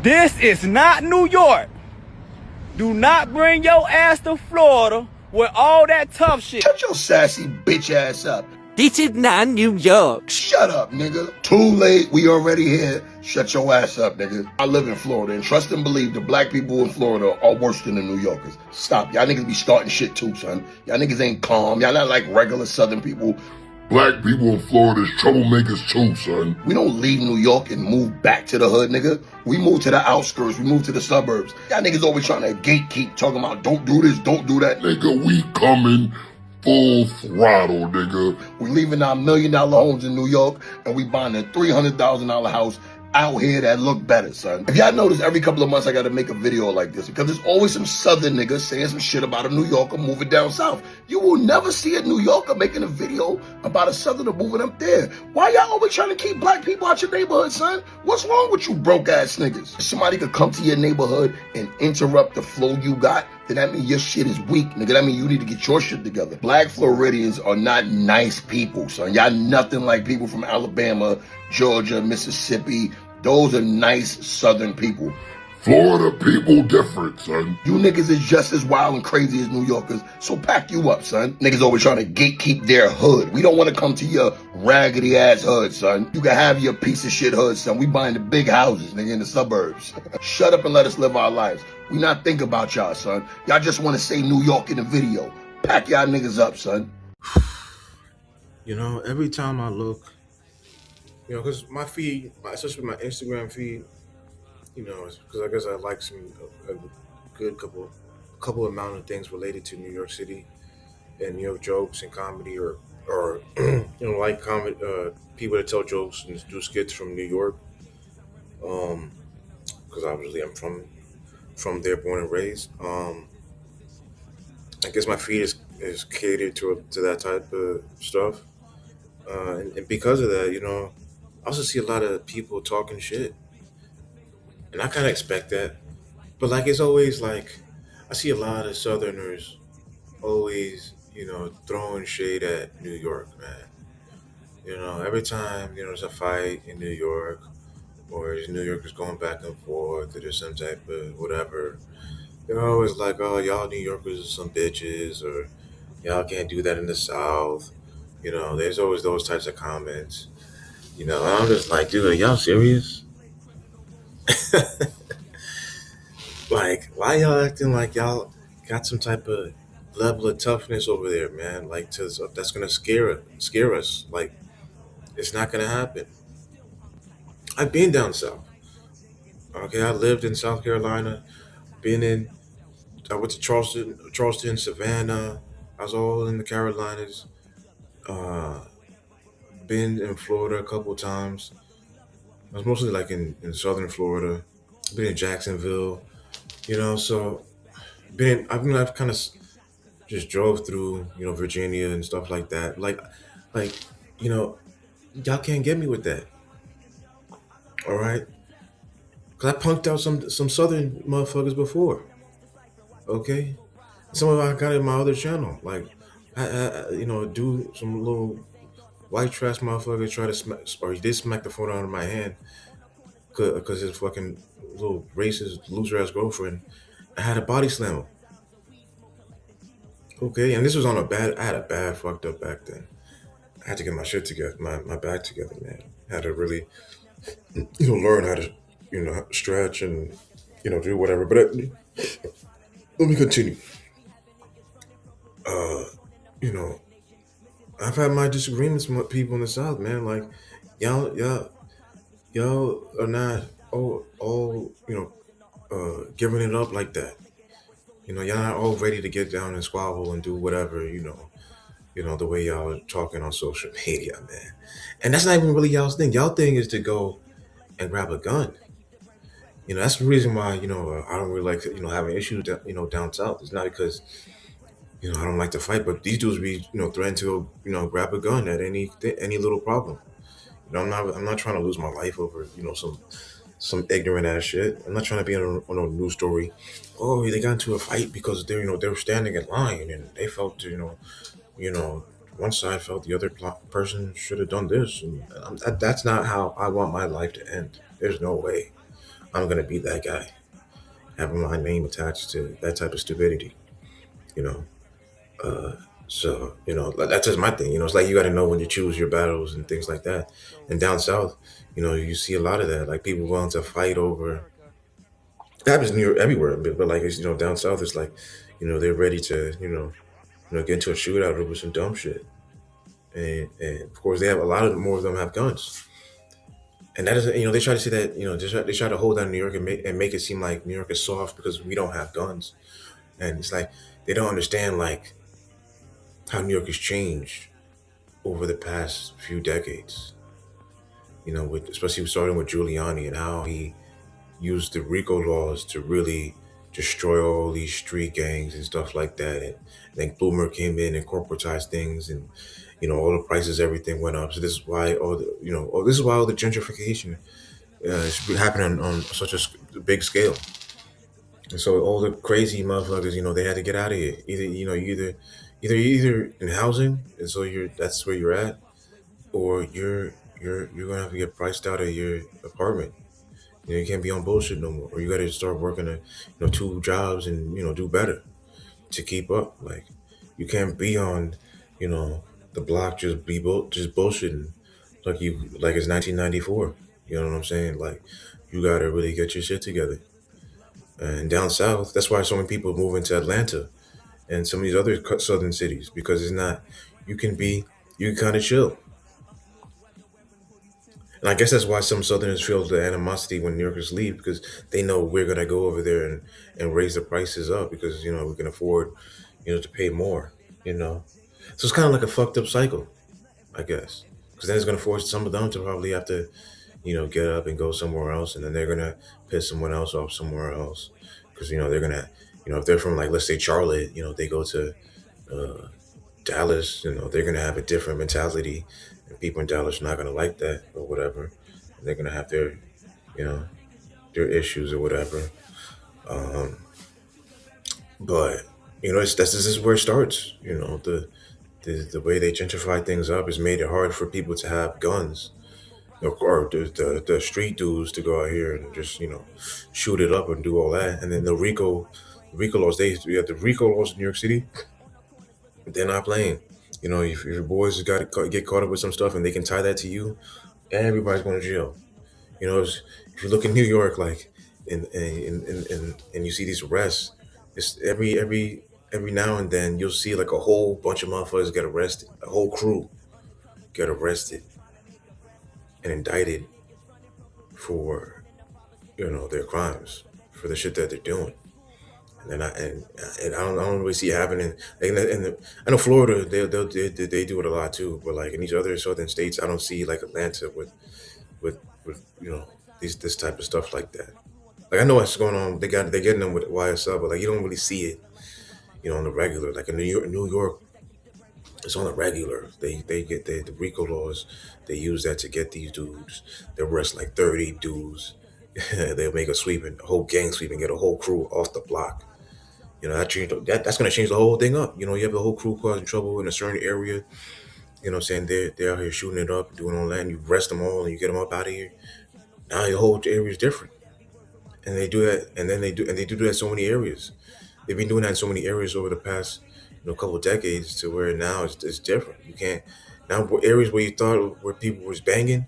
This is not New York. Do not bring your ass to Florida with all that tough shit. Shut your sassy bitch ass up. This is not New York. Shut up, nigga. Too late. We already here. Shut your ass up, nigga. I live in Florida, and trust and believe the black people in Florida are worse than the New Yorkers. Stop. Y'all niggas be starting shit too, son. Y'all niggas ain't calm. Y'all not like regular Southern people. Black people in Florida is troublemakers too, son. We don't leave New York and move back to the hood, nigga. We move to the outskirts. We move to the suburbs. Y'all niggas always trying to gatekeep, talking about don't do this, don't do that. Nigga, we coming full throttle, nigga. We leaving our $1 million homes in New York and we buying a $300,000 house out here that look better, son. If y'all notice, every couple of months I gotta make a video like this because there's always some Southern niggas saying some shit about a New Yorker moving down south. You will never see a New Yorker making a video about a Southerner moving up there. Why y'all always trying to keep black people out your neighborhood, son? What's wrong with you broke ass niggas? If somebody could come to your neighborhood and interrupt the flow you got, then that means your shit is weak, nigga. That means you need to get your shit together. Black Floridians are not nice people, son. Y'all nothing like people from Alabama, Georgia, Mississippi. Those are nice Southern people. Florida people different, son. You niggas is just as wild and crazy as New Yorkers, so pack you up, son. Niggas always trying to gatekeep their hood. We don't want to come to your raggedy ass hood, son. You can have your piece of shit hood, son. We buying the big houses, nigga, in the suburbs. Shut up and let us live our lives. We not think about y'all, son. Y'all just want to say New York in the video. Pack y'all niggas up, son. You know, every time I look, you know, because my feed, especially my Instagram feed, you know, because I guess I like a good couple amount of things related to New York City and New York jokes and comedy, or you know, like comedy, people that tell jokes and do skits from New York. Because obviously I'm from there, born and raised. I guess my feed is catered to that type of stuff, and because of that, you know, I also see a lot of people talking shit, and I kind of expect that. But like it's always like I see a lot of Southerners always, you know, throwing shade at New York, man. You know, every time you know there's a fight in New York, or these New Yorkers going back and forth, or there's some type of whatever, they're always like, "Oh, y'all New Yorkers are some bitches," or "Y'all can't do that in the South." You know, there's always those types of comments. You know, and I'm just like, dude, are y'all serious? Like, why y'all acting like y'all got some type of level of toughness over there, man? Like, that's gonna scare us. Like, it's not gonna happen. I've been down south. Okay, I lived in South Carolina. Been in. I went to Charleston, Savannah. I was all in the Carolinas. Uh, been in Florida a couple times. I was mostly like in southern Florida. Been in Jacksonville. You know, so I've kind of just drove through, you know, Virginia and stuff like that. Like, you know, y'all can't get me with that. All right, cause I punked out some southern motherfuckers before. Okay, some of I got it in my other channel. Like, you know, do some little white trash motherfucker try to smack, or he did smack the phone out of my hand because his fucking little racist loser ass girlfriend. I had a body slam him. Okay, and this was on a bad. I had a bad fucked up back then. I had to get my shit together, my back together, man. Had to really, you know, learn how to, you know, stretch and, you know, do whatever. But let me continue. Uh, you know, I've had my disagreements with people in the South, man. Like, y'all are not all you know, giving it up like that. You know, y'all not all ready to get down and squabble and do whatever, you know, the way y'all are talking on social media, man. And that's not even really y'all's thing. Y'all thing is to go and grab a gun. You know, that's the reason why, you know, I don't really like, you know, having issues, you know, down south. It's not because, you know, I don't like to fight, but these dudes be, you know, threatening to, you know, grab a gun at any little problem. You know, I'm not trying to lose my life over, you know, some ignorant ass shit. I'm not trying to be on a news story. Oh, they got into a fight because they're, you know, they were standing in line and they felt, you know, one side felt the other person should have done this, and that's not how I want my life to end. There's no way. I'm gonna be that guy, having my name attached to that type of stupidity. You know, uh, so that's just my thing. It's like you got to know when to choose your battles and things like that. And down south, you see a lot of that, like people willing to fight over. It happens near everywhere, but like it's, down south, it's like, they're ready to get into a shootout over some dumb shit. And of course they have a lot of more of them have guns. And that isn't, they try to say that, they try to hold down New York and make it seem like New York is soft because we don't have guns. And it's like they don't understand like how New York has changed over the past few decades. Especially starting with Giuliani and how he used the RICO laws to really destroy all these street gangs and stuff like that. And then Bloomer came in and corporatized things, and all the prices, everything went up. So this is why this is why all the gentrification is happening on such a big scale. And so all the crazy motherfuckers, they had to get out of here. Either in housing, and so that's where you're at, or you're gonna have to get priced out of your apartment. You can't be on bullshit no more, or you got to start working two jobs and do better to keep up. Like you can't be on you know the block just bullshitting like it's 1994. You know what I'm saying? Like you got to really get your shit together. And down south, that's why so many people move into Atlanta and some of these other southern cities, because it's not you can be you can kind of chill. And I guess that's why some Southerners feel the animosity when New Yorkers leave, because they know we're gonna go over there and raise the prices up because we can afford to pay more. You know, so it's kind of like a fucked up cycle, I guess, because then it's gonna force some of them to probably have to get up and go somewhere else, and then they're gonna piss someone else off somewhere else, because they're gonna if they're from, like, let's say Charlotte, they go to uh, Dallas, they're gonna have a different mentality, and people in Dallas are not gonna like that or whatever. And they're gonna have you know, their issues or whatever. Um, but this is where it starts. The way they gentrify things up has made it hard for people to have guns, or the street dudes to go out here and just shoot it up and do all that. And then the RICO laws, we have the RICO laws in New York City. They're not playing. If your boys get caught up with some stuff and they can tie that to you, everybody's going to jail. If you look in New York, like, and you see these arrests, it's every now and then you'll see like a whole bunch of motherfuckers get arrested, a whole crew get arrested and indicted for their crimes, for the shit that they're doing. And then I don't really see it happening. I know Florida, they do it a lot too, but like in these other southern states, I don't see like Atlanta with this type of stuff like that. Like I know what's going on. They're getting them with YSL, but like you don't really see it, on the regular. Like in New York, it's on the regular. They get the RICO laws. They use that to get these dudes. They arrest like 30 dudes. They'll make a sweep and a whole gang sweep and get a whole crew off the block. That's gonna change the whole thing up. You have the whole crew causing trouble in a certain area. What I'm saying? They're out here shooting it up, doing all that, and you arrest them all and you get them up out of here. Now your whole area is different. And they do that, and then they do that in so many areas. They've been doing that in so many areas over the past couple of decades, to where now it's different. You can't now areas where you thought where people was banging,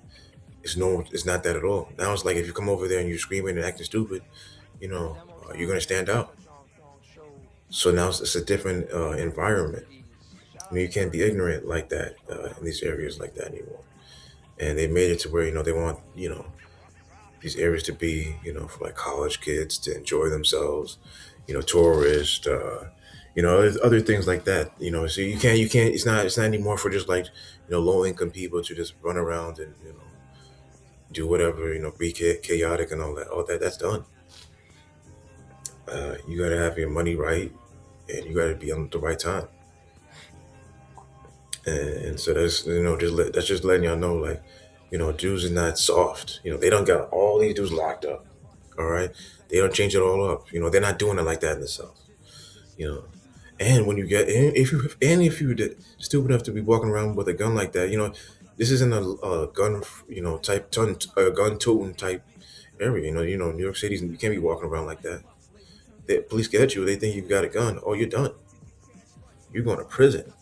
it's not that at all. Now it's like if you come over there and you're screaming and acting stupid, you're gonna stand out. So now it's a different environment. You can't be ignorant like that in these areas like that anymore. And they made it to where they want these areas to be for like college kids to enjoy themselves, tourists, there's other things like that. So you can't. It's not anymore for just like low income people to just run around and do whatever, be chaotic and all that. All that's done. You got to have your money right, and you got to be on the right time. And so that's just letting y'all know, like, dudes is not soft. They don't got all these dudes locked up. All right, they don't change it all up. They're not doing it like that in the South. You know, and when you get, and if you did stupid enough to be walking around with a gun like that, this isn't a gun, type gun toting type area. New York City's, you can't be walking around like that. The police get you, they think you've got a gun. Oh, you're done. You're going to prison.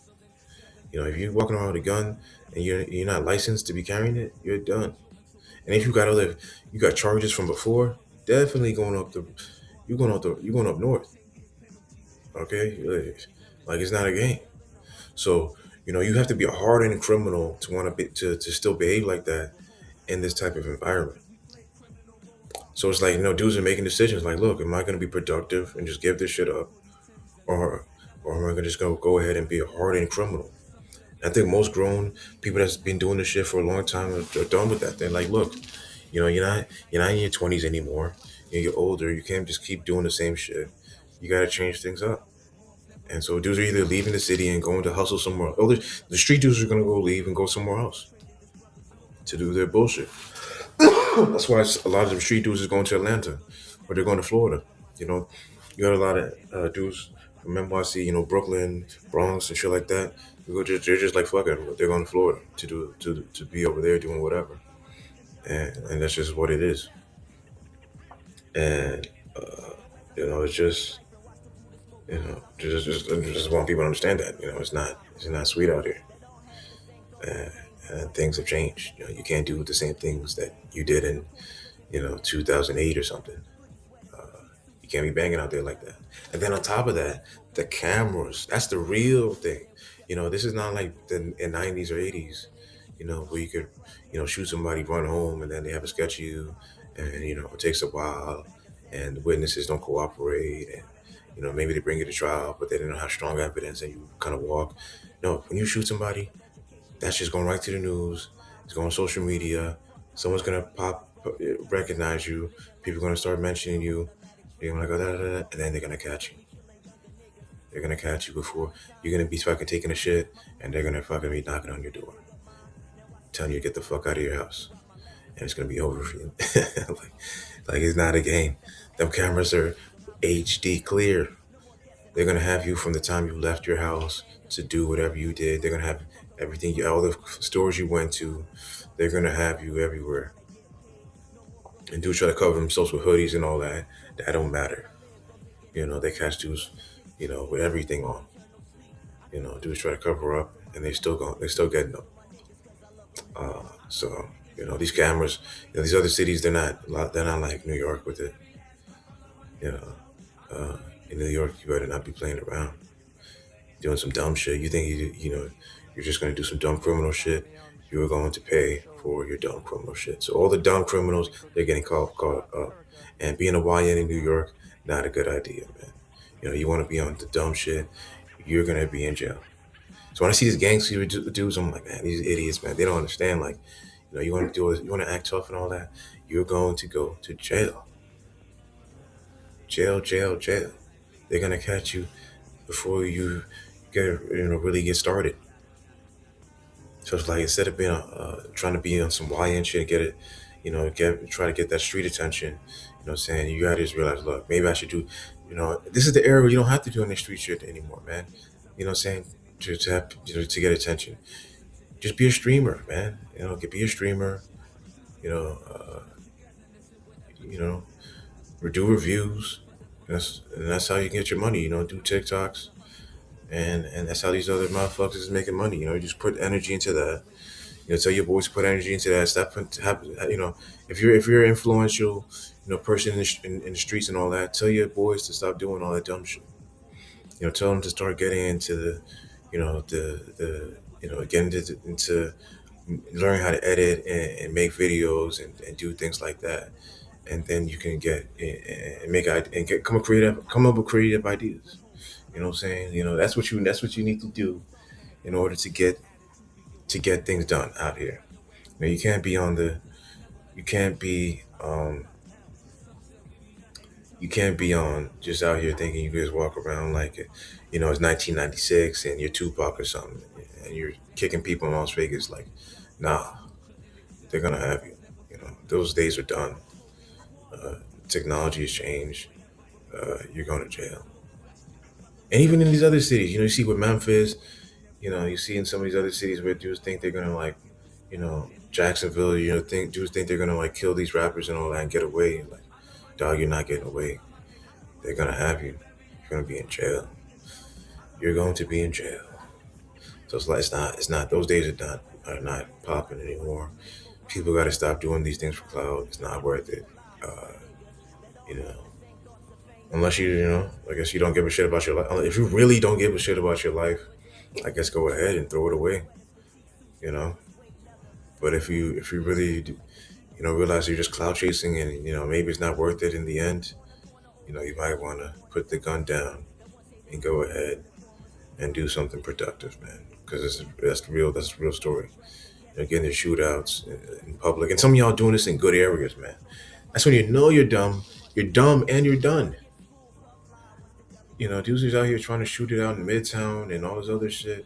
If you're walking around with a gun and you're not licensed to be carrying it, you're done. And if you got charges from before, definitely going up the, you're going up north. Okay, like it's not a game. So you have to be a hardened criminal to want to be to still behave like that in this type of environment. So it's like dudes are making decisions like, look, am I going to be productive and just give this shit up, or am I going to just go ahead and be a hardened criminal? I think most grown people that's been doing this shit for a long time are done with that. They're like, look, you're not in your 20s anymore. You're older. You can't just keep doing the same shit. You got to change things up. And so dudes are either leaving the city and going to hustle somewhere else. The street dudes are gonna go leave and go somewhere else to do their bullshit. That's why a lot of the street dudes is going to Atlanta or they're going to Florida. You know, you got a lot of dudes from NYC, Brooklyn, Bronx, and shit like that. They're just like fuck it. They're going to Florida to be over there doing whatever, and that's just what it is. And it's just just want people to understand that it's not sweet out here, and things have changed. You can't do the same things that you did in 2008 or something. You can't be banging out there like that. And then on top of that, the cameras, that's the real thing. This is not like the in 90s or 80s, where you could, shoot somebody, run home, and then they have to sketch you, and, it takes a while, and the witnesses don't cooperate, and, maybe they bring you to trial, but they don't have strong evidence, and you kind of walk. No, when you shoot somebody, that's just going right to the news. It's going on social media. Someone's going to recognize you. People are going to start mentioning you. They're going to go, da, da, da, and then they're going to catch you. They're going to catch you before you're going to be fucking taking a shit, and they're going to fucking be knocking on your door, telling you to get the fuck out of your house. And it's going to be over for you. like it's not a game. Them cameras are HD clear. They're going to have you from the time you left your house to do whatever you did. They're going to have everything, all the stores you went to. They're going to have you everywhere. And dudes try to cover themselves with hoodies and all that. That don't matter. They catch dudes, with everything on. Dudes try to cover up, and they're still getting them. So these cameras, these other cities, they're not like New York with it. You know, in New York, you better not be playing around, doing some dumb shit. You think you're just gonna do some dumb criminal shit. You're going to pay for your dumb criminal shit. So all the dumb criminals, they're getting caught up. And being a YN in New York, not a good idea, man. You want to be on the dumb shit, you're gonna be in jail. So when I see these gangster dudes, I'm like, man, these idiots, man, they don't understand. Like, you want to you want to act tough and all that. You're going to go to jail, jail, jail, jail. They're gonna catch you before you really get started. So it's like instead of being trying to be on some YN shit, get it, try to get that street attention. Saying you gotta just realize, look, maybe I should do. This is the era where you don't have to do any street shit anymore, man. Saying to have to get attention. Just be a streamer, man. Be a streamer. You know, uh, you know, or do reviews. That's how you get your money. Do TikToks, and that's how these other motherfuckers is making money. You just put energy into that. Tell your boys to put energy into that. Stop. If you're an influential, person in the streets and all that, tell your boys to stop doing all that dumb shit. Tell them to start getting into getting into learning how to edit and make videos and do things like that, and then you can get and make and come up with creative ideas. You know what I'm saying? That's what you need to do in order to get things done out here. You can't be on the you can't be you can't be on just out here thinking you can just walk around like it's 1996 and you're Tupac or something and you're kicking people in Las Vegas. Like, nah, they're gonna have you. Those days are done. Technology has changed. You're going to jail. And even in these other cities, you see with Memphis, you see in some of these other cities where dudes think they're gonna like, Jacksonville, dudes think they're gonna like kill these rappers and all that and get away. Like, dog, you're not getting away. They're gonna have you. You're gonna be in jail. You're going to be in jail. So it's like it's not. Those days are not popping anymore. People got to stop doing these things for clout. It's not worth it. Uh, you know, unless I guess you don't give a shit about your life. If you really don't give a shit about your life, I guess go ahead and throw it away. You know, but if you really realize you're just clout chasing and maybe it's not worth it in the end, you might want to put the gun down and go ahead and do something productive, man. Because that's the real story. Getting the shootouts in public, and some of y'all doing this in good areas, man. That's when you know you're dumb. You're dumb and you're done. Dudes who's out here trying to shoot it out in Midtown and all this other shit,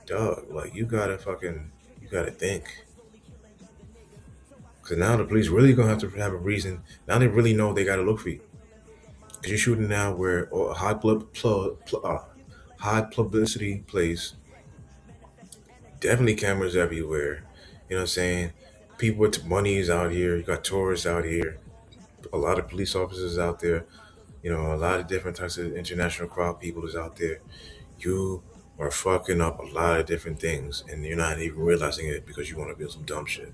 dog. Like you gotta think. Because now the police really gonna have to have a reason. Now they really know they gotta look for you. Because you're shooting now where a high publicity place, definitely cameras everywhere. You know what I'm saying? People with money is out here. You got tourists out here. A lot of police officers out there. A lot of different types of international crowd people is out there. You are fucking up a lot of different things, and you're not even realizing it because you want to build some dumb shit.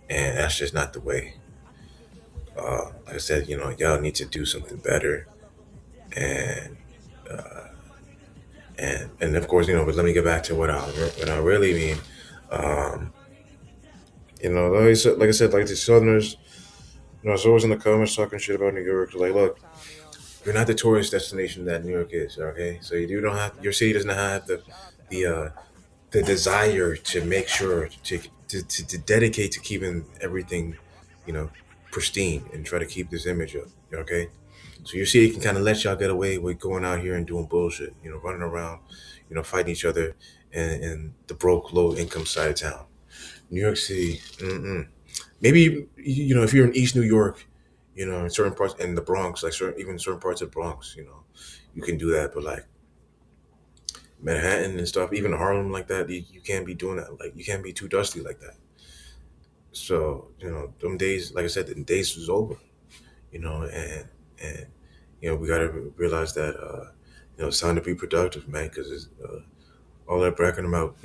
And that's just not the way. Like I said, y'all need to do something better. And and of course, but let me get back to what I really mean. Um, like I said, like the Southerners, it's always in the comments talking shit about New York. Like, look, you're not the tourist destination that New York is. Okay, so you don't have your city doesn't have the the desire to make sure to dedicate to keeping everything, you know, pristine and try to keep this image up. Okay, so your city can kind of let y'all get away with going out here and doing bullshit. Running around, fighting each other in the broke, low income side of town. New York City, mm-mm. Maybe if you're in East New York, in certain parts in the Bronx, like even certain parts of Bronx, you can do that. But like Manhattan and stuff, even Harlem like that, you can't be doing that. Like you can't be too dusty like that. So them days, like I said, the days was over. And we gotta realize that it's time to be productive, man, because it's all that bragging about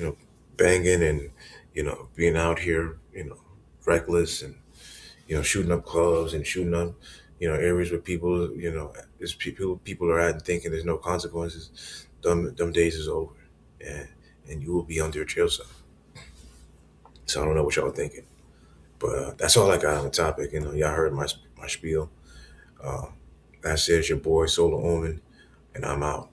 banging and being out here reckless and shooting up clubs and shooting up areas where people there's people are at and thinking there's no consequences. Them days is over, and you will be under a jail cell. So I don't know what y'all are thinking, but that's all I got on the topic. Y'all heard my spiel. That's it. It's your boy Solar Omen, and I'm out.